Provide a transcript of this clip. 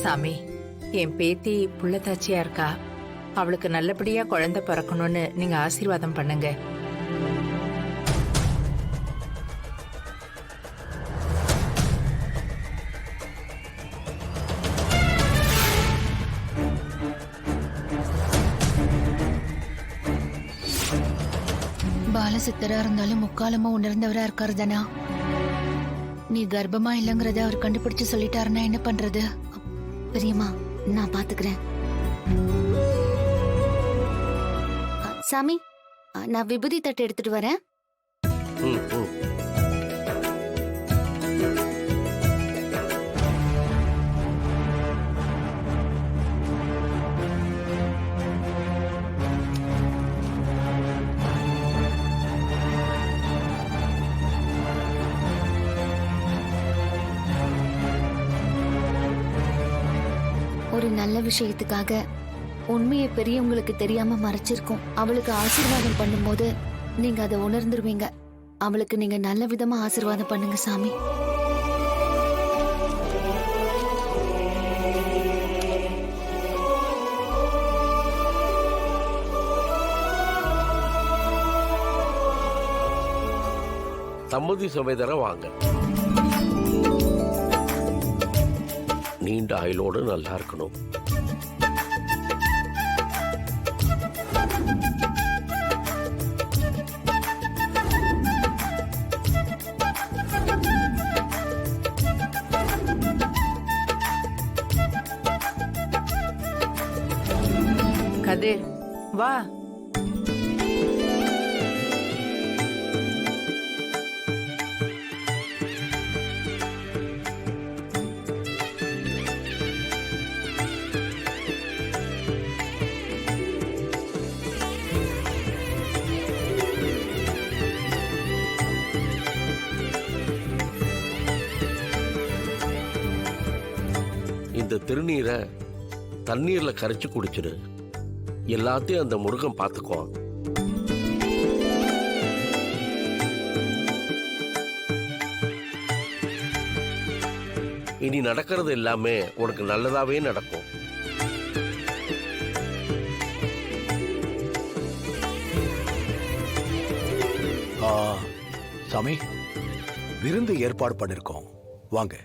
சாமி, என் பேத்தி புள்ளத்தாச்சியா இருக்கா. அவளுக்கு நல்லபடியா குழந்தை பிறக்கணும்னு நீங்க ஆசீர்வாதம் பண்ணுங்க. பாலசித்தரா இருந்தாலும் முக்காலமா உணர்ந்தவரா இருக்காரு தானா. நீ கர்ப்பமா இல்லங்கறத அவர் கண்டுபிடிச்சு சொல்லிட்டாருன்னா என்ன பண்றது? பெரியம்மா, நான் பாத்துக்கிறேன். சாமி, நான் விபூதி தட்டு எடுத்துட்டு வரேன். ஒரு நல்ல விஷயத்துக்காக உண்மையை பெரியவங்களுக்கு தெரியாம மறைச்சிருக்கோம். அவளுக்கு ஆசீர்வாதம் பண்ணும்போது நீங்க அதை உணர்ந்துருவீங்க. அவளுக்கு நீங்க நல்ல விதமா ஆசீர்வாதம் பண்ணுங்க சாமி. தம்பதி சமேதரா வாங்க. நீண்ட ஆயுளோடு நல்லா இருக்கணும். கதிர், வா. இந்த திருநீரை தண்ணீர்ல கரைச்சு குடிச்சிடு. எல்லாத்தையும் அந்த முருகன் பார்த்துக்குவான். இனி நடக்கிறது எல்லாமே உனக்கு நல்லதாவே நடக்கும். சாமி, விருந்து ஏற்பாடு பண்ணிருக்கோம், வாங்க.